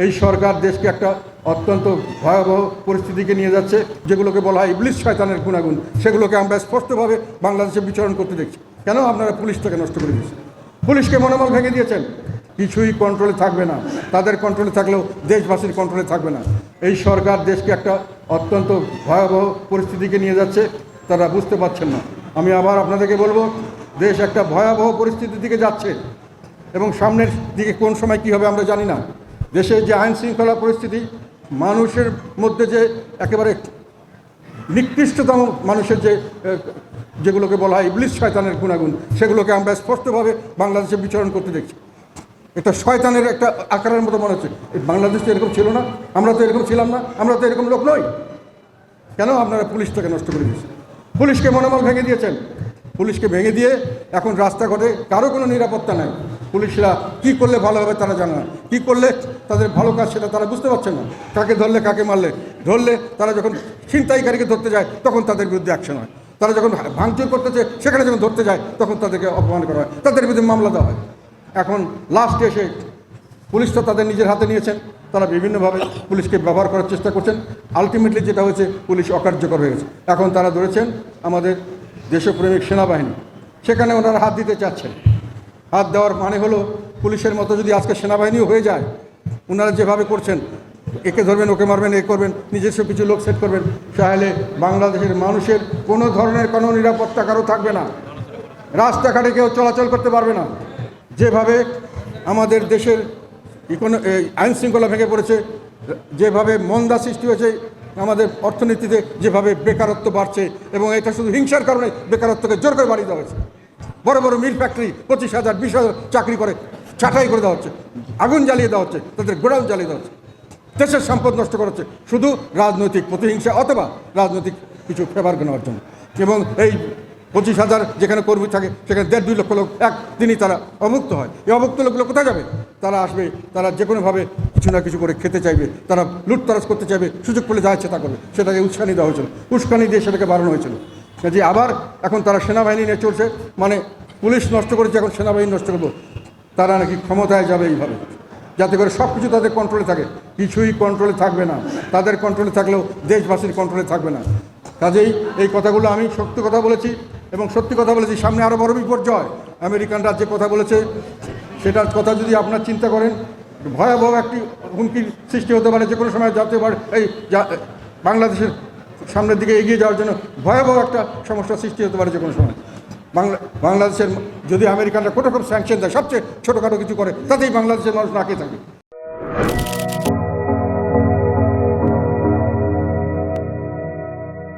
এই সরকার দেশকে একটা অত্যন্ত ভয়াবহ পরিস্থিতিকে নিয়ে যাচ্ছে, যেগুলোকে বলা হয় ইবলিস শয়তানের গুণাগুণ। সেগুলোকে আমরা স্পষ্টভাবে বাংলাদেশে বিচরণ করতে দেখছি। কেন আপনারা পুলিশটাকে নষ্ট করে দিয়েছেন? পুলিশকে মনোবল ভেঙে দিয়েছেন। কিছুই কন্ট্রোলে থাকবে না। তাদের কন্ট্রোলে থাকলেও দেশবাসীর কন্ট্রোলে থাকবে না। এই সরকার দেশকে একটা অত্যন্ত ভয়াবহ পরিস্থিতিকে নিয়ে যাচ্ছে, তারা বুঝতে পারছেন না। আমি আবার আপনাদেরকে বলবো, দেশ একটা ভয়াবহ পরিস্থিতির দিকে যাচ্ছে এবং সামনের দিকে কোন সময় কী হবে আমরা জানি না। দেশের যে আইন শৃঙ্খলা পরিস্থিতি, মানুষের মধ্যে যে একেবারে নিকৃষ্টতম মানুষের যেগুলোকে বলা হয় ইবলিস শয়তানের গুণাগুণ, সেগুলোকে আমরা স্পষ্টভাবে বাংলাদেশে বিচরণ করতে দেখছি। এটা শয়তানের একটা আকারের মতো মনে হচ্ছে। বাংলাদেশ তো এরকম ছিল না, আমরা তো এরকম ছিলাম না, আমরা তো এরকম লোক নই। কেন আপনারা পুলিশটাকে নষ্ট করে দিয়েছেন? পুলিশকে মনোবল ভেঙে দিয়েছেন। পুলিশকে ভেঙে দিয়ে এখন রাস্তাঘাটে কারো কোনো নিরাপত্তা নেই। পুলিশরা কী করলে ভালো হবে তারা জানে না, কী করলে তাদের ভালো কাজ সেটা তারা বুঝতে পারছেন না। কাকে ধরলে কাকে মারলে, ধরলে তারা যখন ছিনতাইকারীকে ধরতে যায় তখন তাদের বিরুদ্ধে অ্যাকশন হয়, তারা যখন ভাঙচুর করতেছে সেখানে যখন ধরতে যায় তখন তাদেরকে অপমান করা হয়, তাদের বিরুদ্ধে মামলা দেওয়া হয়। এখন লাস্টে এসে পুলিশ তো তাদের নিজের হাতে নিয়েছেন, তারা বিভিন্নভাবে পুলিশকে ব্যবহার করার চেষ্টা করছেন। আলটিমেটলি যেটা হয়েছে, পুলিশ অকার্যকর হয়ে গেছে। এখন তারা ধরেছেন আমাদের দেশপ্রেমিক সেনাবাহিনী, সেখানে ওনারা হাত দিতে চাচ্ছেন। হাত দেওয়ার মানে হলো পুলিশের মতো যদি আজকে সেনাবাহিনীও হয়ে যায়, ওনারা যেভাবে করছেন, একে ধরবেন ওকে মারবেন এ করবেন, নিজস্ব কিছু লোক সেট করবেন, তাহলে বাংলাদেশের মানুষের কোনো ধরনের কোনো নিরাপত্তা কারো থাকবে না। রাস্তাঘাটে কেউ চলাচল করতে পারবে না। যেভাবে আমাদের দেশের আইন শৃঙ্খলা ভেঙে পড়েছে, যেভাবে মন্দা সৃষ্টি হয়েছে আমাদের অর্থনীতিতে, যেভাবে বেকারত্ব বাড়ছে, এবং এটা শুধু হিংসার কারণে বেকারত্বকে জোর করে বাড়িয়ে দেওয়া হয়েছে। বড় বড় মিল ফ্যাক্টরি 25,000 20,000 চাকরি করে ছাঁটাই করে দেওয়া হচ্ছে, আগুন জ্বালিয়ে দেওয়া হচ্ছে, তাদের গোডাউন জ্বালিয়ে দেওয়া হচ্ছে, দেশের সম্পদ নষ্ট করা হচ্ছে শুধু রাজনৈতিক প্রতিহিংসা অথবা রাজনৈতিক কিছু ফেভার নেওয়ার জন্য। এবং এই 25,000 যেখানে কর্মী থাকে সেখানে 1.5-2 লক্ষ লোক একদিনই তারা অমুক্ত হয়। এই অমুক্ত লোকগুলো কোথায় যাবে? তারা আসবে, তারা যে কোনোভাবে কিছু না কিছু করে খেতে চাইবে, তারা লুটতরাজ করতে চাইবে, সুযোগ পেলে যা ইচ্ছে তা করবে। সেটাকে উস্কানি দেওয়া হয়েছিল, উস্কানি দিয়ে সেটাকে বাড়ানো হয়েছিল। যে আবার এখন তারা সেনাবাহিনী নিয়ে চলছে, মানে পুলিশ নষ্ট করেছে, এখন সেনাবাহিনী নষ্ট করবো। তারা নাকি ক্ষমতায় যাবে এইভাবে, যাতে করে সব কিছু তাদের কন্ট্রোলে থাকে। কিছুই কন্ট্রোলে থাকবে না। তাদের কন্ট্রোলে থাকলেও দেশবাসীর কন্ট্রোলে থাকবে না। কাজেই এই কথাগুলো আমি সত্যি কথা বলেছি এবং সত্যি কথা বলেছি। সামনে আরও বড় বিপর্যয়। আমেরিকানরা যে কথা বলেছে সেটার কথা যদি আপনার চিন্তা করেন, ভয়াবহ একটি হুমকির সৃষ্টি হতে পারে যে কোনো সময়, যাতে পারে এই বাংলাদেশের সামনের দিকে এগিয়ে যাওয়ার জন্য ভয়াবহ একটা সমস্যার সৃষ্টি হতে পারে যে কোনো সময়। বাংলাদেশের যদি আমেরিকানরা কোনোরকম স্যাংশন দেয়, সবচেয়ে ছোটোখাটো কিছু করে, তাতেই বাংলাদেশের মানুষ না খেয়ে থাকে।